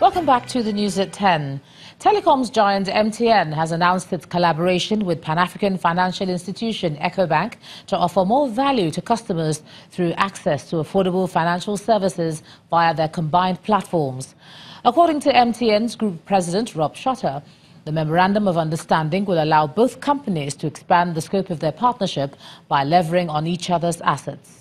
Welcome back to the news at 10. Telecoms giant MTN has announced its collaboration with Pan-African financial institution Ecobank to offer more value to customers through access to affordable financial services via their combined platforms. According to MTN's Group President Rob Shutter, the Memorandum of Understanding will allow both companies to expand the scope of their partnership by leveraging on each other's assets.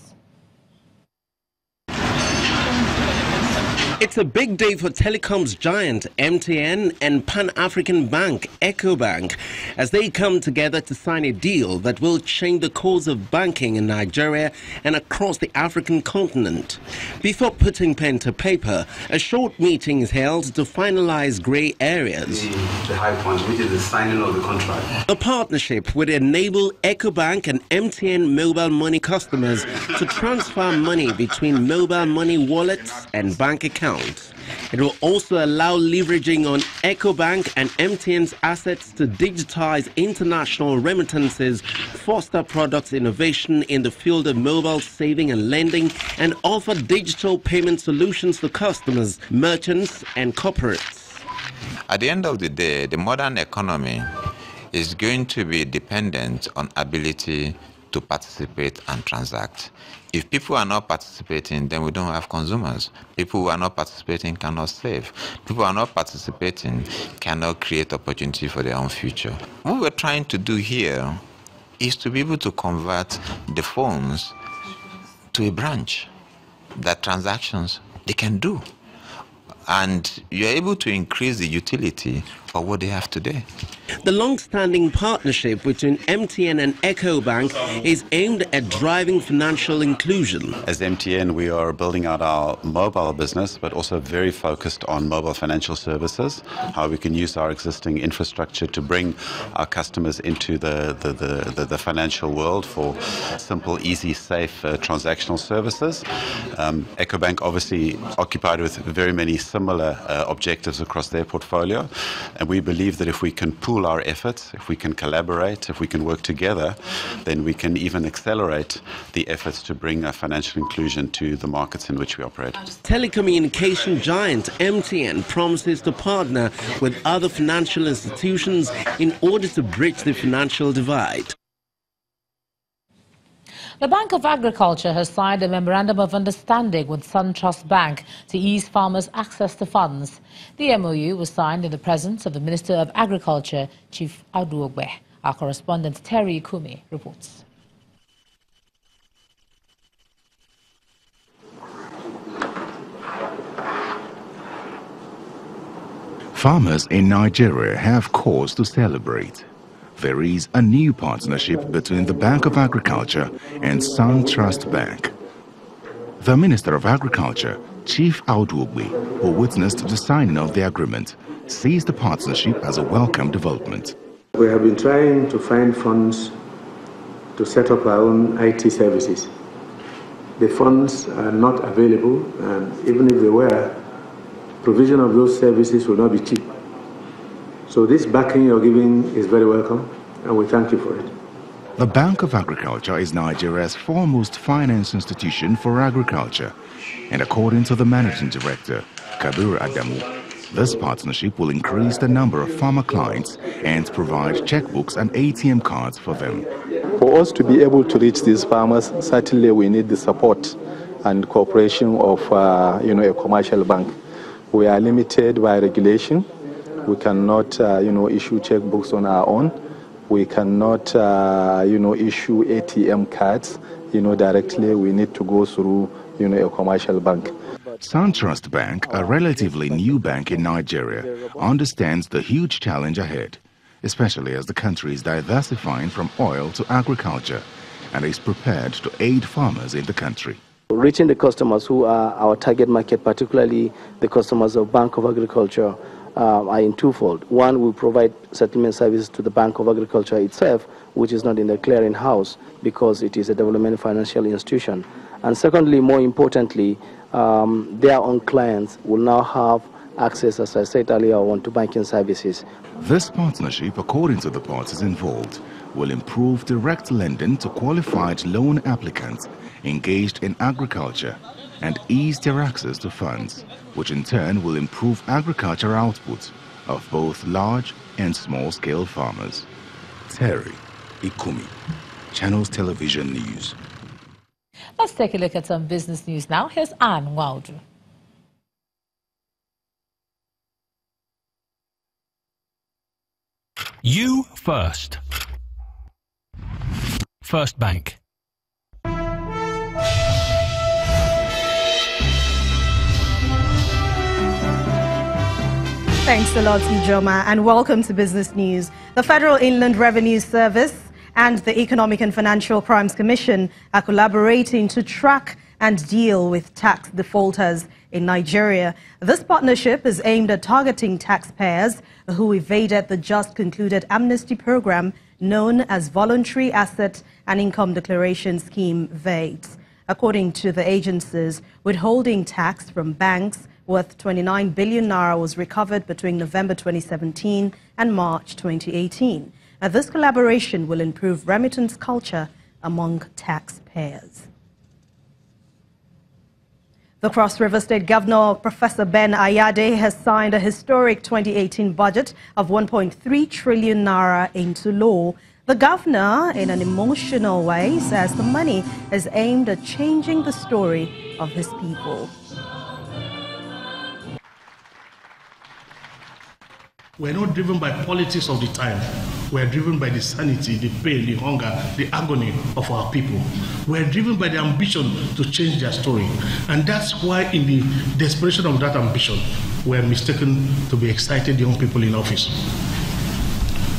It's a big day for telecoms giant MTN and Pan-African bank Ecobank as they come together to sign a deal that will change the course of banking in Nigeria and across the African continent. Before putting pen to paper, a short meeting is held to finalize grey areas. The high point, which is the signing of the contract. The partnership would enable Ecobank and MTN mobile money customers to transfer money between mobile money wallets and bank accounts. It will also allow leveraging on Ecobank and MTN's assets to digitize international remittances, foster product innovation in the field of mobile saving and lending, and offer digital payment solutions to customers, merchants, and corporates. At the end of the day, the modern economy is going to be dependent on ability to participate and transact. If people are not participating, then we don't have consumers. People who are not participating cannot save. People who are not participating cannot create opportunity for their own future. What we're trying to do here is to be able to convert the phones to a branch that transactions they can do. And you're able to increase the utility of what they have today. The long-standing partnership between MTN and Ecobank is aimed at driving financial inclusion. As MTN, we are building out our mobile business, but also very focused on mobile financial services, how we can use our existing infrastructure to bring our customers into the financial world for simple, easy, safe transactional services. Ecobank obviously occupied with very many similar objectives across their portfolio, and we believe that if we can pool our efforts, if we can collaborate, if we can work together, then we can even accelerate the efforts to bring financial inclusion to the markets in which we operate. Telecommunication giant MTN promises to partner with other financial institutions in order to bridge the financial divide. The Bank of Agriculture has signed a Memorandum of Understanding with SunTrust Bank to ease farmers' access to funds. The MOU was signed in the presence of the Minister of Agriculture, Chief Aduogbe. Our correspondent Terry Kumi reports. Farmers in Nigeria have cause to celebrate. There is a new partnership between the Bank of Agriculture and SunTrust Bank. The Minister of Agriculture, Chief Aduogbe, who witnessed the signing of the agreement, sees the partnership as a welcome development. We have been trying to find funds to set up our own IT services. The funds are not available, and even if they were, provision of those services will not be cheap. So this backing you're giving is very welcome, and we thank you for it. The Bank of Agriculture is Nigeria's foremost finance institution for agriculture. And according to the Managing Director, Kabir Adamu, this partnership will increase the number of farmer clients and provide checkbooks and ATM cards for them. For us to be able to reach these farmers, certainly we need the support and cooperation of a commercial bank. We are limited by regulation. We cannot, issue checkbooks on our own. We cannot, issue ATM cards, directly. We need to go through, a commercial bank. SunTrust Bank, a relatively new bank in Nigeria, understands the huge challenge ahead, especially as the country is diversifying from oil to agriculture and is prepared to aid farmers in the country. Reaching the customers who are our target market, particularly the customers of Bank of Agriculture, are in twofold. One, we provide settlement services to the Bank of Agriculture itself, which is not in the clearing house because it is a development financial institution. And secondly, more importantly, their own clients will now have access, as I said earlier, to banking services. This partnership, according to the parties involved, will improve direct lending to qualified loan applicants engaged in agriculture and ease their access to funds, which in turn will improve agricultural output of both large and small-scale farmers. Terry Ikumi, Channels Television News. Let's take a look at some business news now. Here's Anne Waldru. You first. First Bank. Thanks a lot, Ijoma, and welcome to Business News. The Federal Inland Revenue Service and the Economic and Financial Crimes Commission are collaborating to track and deal with tax defaulters in Nigeria. This partnership is aimed at targeting taxpayers who evaded the just concluded amnesty program known as Voluntary Asset and Income Declaration Scheme (VAIDS). According to the agencies, withholding tax from banks worth 29 billion naira was recovered between November 2017 and March 2018. This collaboration will improve remittance culture among taxpayers. The Cross River State Governor, Professor Ben Ayade, has signed a historic 2018 budget of 1.3 trillion naira into law. The governor, in an emotional way, says the money is aimed at changing the story of his people. We're not driven by politics of the time. We're driven by the sanity, the pain, the hunger, the agony of our people. We're driven by the ambition to change their story. And that's why in the desperation of that ambition, we're mistaken to be excited young people in office.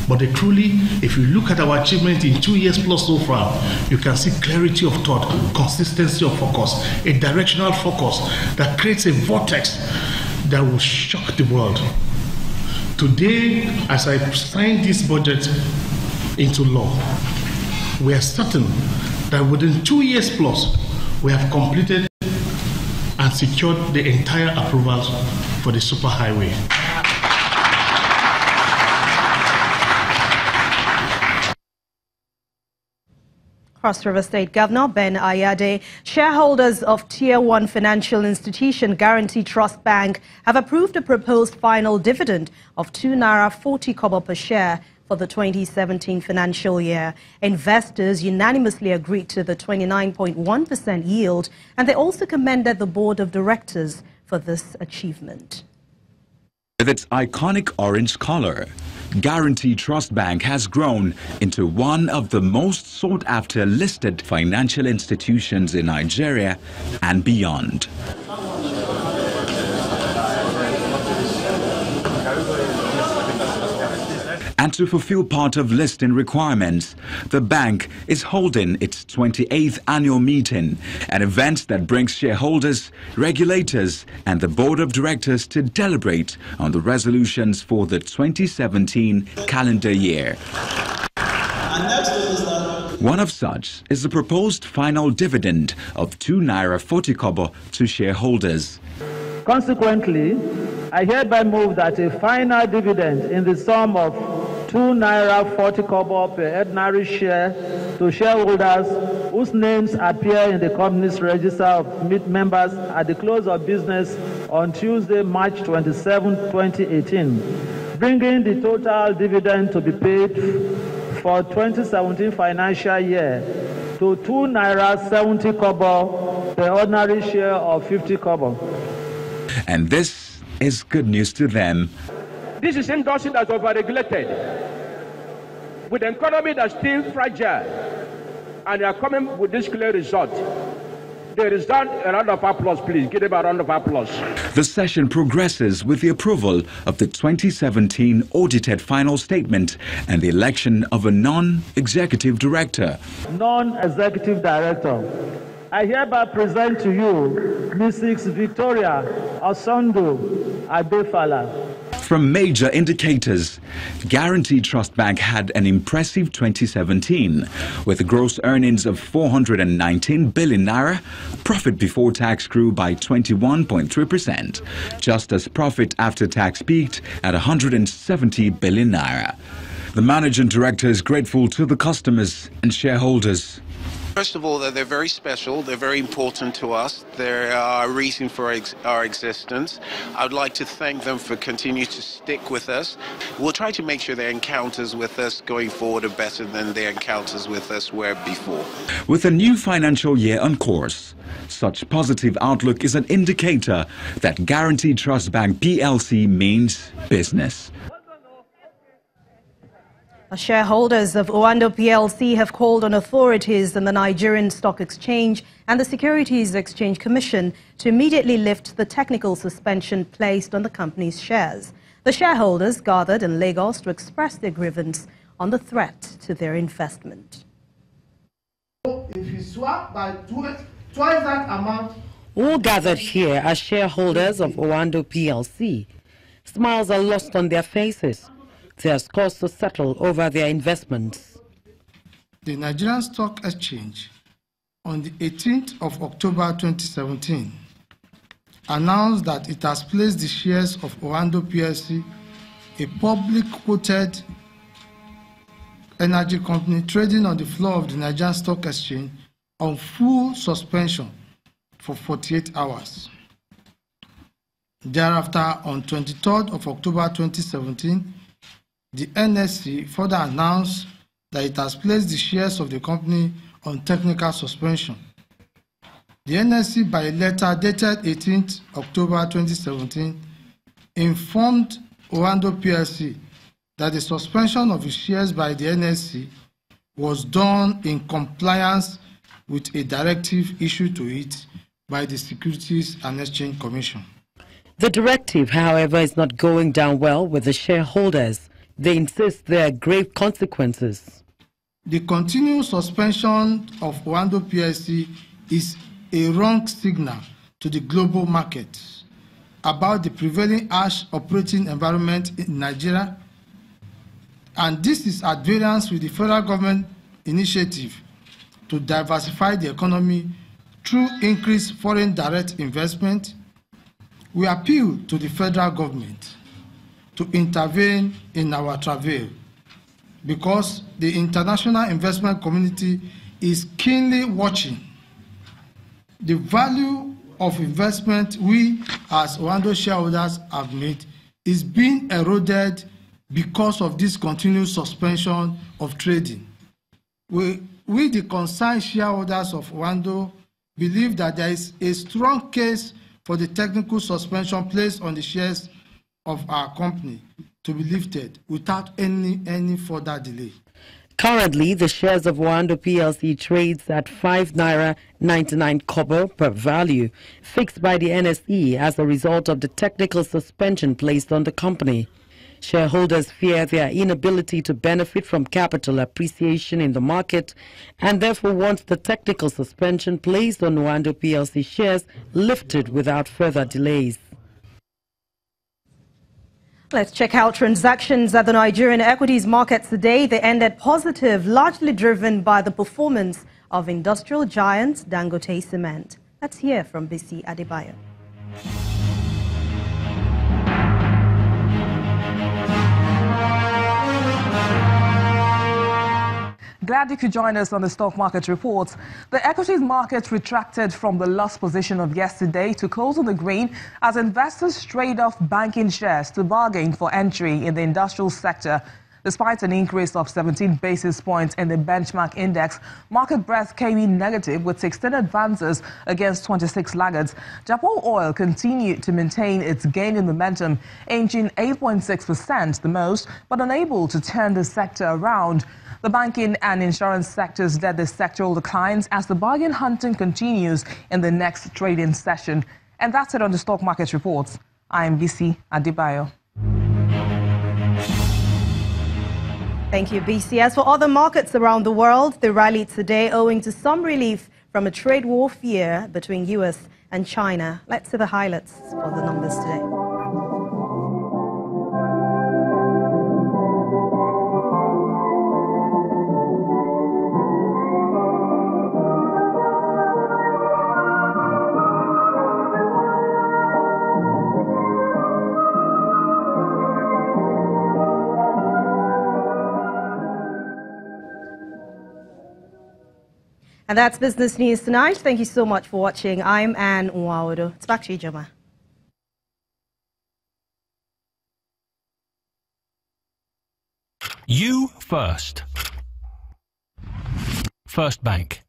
But truly, if you look at our achievement in 2 years plus so far, you can see clarity of thought, consistency of focus, a directional focus that creates a vortex that will shock the world. Today, as I sign this budget into law, we are certain that within 2 years plus, we have completed and secured the entire approvals for the superhighway. Cross River State Governor Ben Ayade, shareholders of Tier 1 financial institution Guarantee Trust Bank have approved a proposed final dividend of 2 naira 40 kobo per share for the 2017 financial year. Investors unanimously agreed to the 29.1% yield, and they also commended the board of directors for this achievement. With its iconic orange color, Guarantee Trust Bank has grown into one of the most sought-after listed financial institutions in Nigeria and beyond. And to fulfill part of listing requirements, the bank is holding its 28th annual meeting, an event that brings shareholders, regulators, and the board of directors to deliberate on the resolutions for the 2017 calendar year. One of such is the proposed final dividend of 2 naira 40 kobo to shareholders. Consequently, I hereby move that a final dividend in the sum of 2 naira 40 kobo per ordinary share to shareholders whose names appear in the company's register of members at the close of business on Tuesday, March 27, 2018, bringing the total dividend to be paid for 2017 financial year to 2 naira 70 kobo per ordinary share of 50 kobo. And this is good news to them. This is industry that's overregulated, with an economy that's still fragile, and they are coming with this clear result. They deserve a round of applause, please. Give them a round of applause. The session progresses with the approval of the 2017 audited final statement and the election of a non-executive director. Non-executive director. I hereby present to you Mrs. Victoria Osondo Abefala. From major indicators, Guarantee Trust Bank had an impressive 2017 with gross earnings of 419 billion naira. Profit before tax grew by 21.3%, just as profit after tax peaked at 170 billion naira. The managing director is grateful to the customers and shareholders. First of all, they're very special. They're very important to us. They're a reason for our existence. I would like to thank them for continuing to stick with us. We'll try to make sure their encounters with us going forward are better than their encounters with us were before. With a new financial year on course, such positive outlook is an indicator that Guarantee Trust Bank PLC means business. Shareholders of Owando PLC have called on authorities in the Nigerian Stock Exchange and the Securities Exchange Commission to immediately lift the technical suspension placed on the company's shares. The shareholders gathered in Lagos to express their grievance on the threat to their investment. If you swap by twice that amount... All gathered here are shareholders of Owando PLC. Smiles are lost on their faces. They are scores to settle over their investments. The Nigerian Stock Exchange, on the 18th of October 2017, announced that it has placed the shares of Owando PLC, a public quoted energy company trading on the floor of the Nigerian Stock Exchange, on full suspension for 48 hours. Thereafter, on 23rd of October 2017, the NSC further announced that it has placed the shares of the company on technical suspension. The NSC, by a letter dated 18th October 2017, informed Owando PLC that the suspension of the shares by the NSC was done in compliance with a directive issued to it by the Securities and Exchange Commission. The directive, however, is not going down well with the shareholders. They insist there are grave consequences. The continued suspension of Owando PLC is a wrong signal to the global market about the prevailing harsh operating environment in Nigeria, and this is at variance with the federal government initiative to diversify the economy through increased foreign direct investment. We appeal to the federal government to intervene in our travail, because the international investment community is keenly watching. The value of investment we as Owando shareholders have made is being eroded because of this continued suspension of trading. We the concerned shareholders of Owando, believe that there is a strong case for the technical suspension placed on the shares of our company to be lifted without any further delay. Currently, the shares of Owando PLC trades at 5 naira 99 kobo per value, fixed by the NSE as a result of the technical suspension placed on the company. Shareholders fear their inability to benefit from capital appreciation in the market and therefore want the technical suspension placed on Owando PLC shares lifted without further delays. Let's check out transactions at the Nigerian equities markets today. They ended positive, largely driven by the performance of industrial giant Dangote Cement. Let's hear from BC Adebayo. Glad you could join us on the stock market report. The equities market retracted from the loss position of yesterday to close on the green as investors trade off banking shares to bargain for entry in the industrial sector. Despite an increase of 17 basis points in the benchmark index, market breadth came in negative with 16 advances against 26 laggards. Japan Oil continued to maintain its gain in momentum, inching 8.6%, the most, but unable to turn the sector around. The banking and insurance sectors led the sectoral declines as the bargain hunting continues in the next trading session. And that's it on the stock market reports. I'm BC Adebayo. Thank you, BC. As for other markets around the world, they rallied today owing to some relief from a trade war fear between US and China. Let's see the highlights for the numbers today. And that's Business News tonight. Thank you so much for watching. I'm Anne Nwaodo. It's back to you, Joma. You first. First Bank.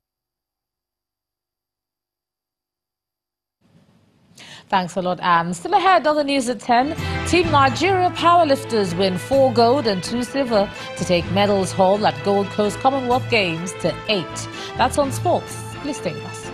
Thanks a lot, Anne. Still ahead on the news at 10. Team Nigeria powerlifters win 4 gold and 2 silver to take medals haul at Gold Coast Commonwealth Games to 8. That's on sports. Please stay with us.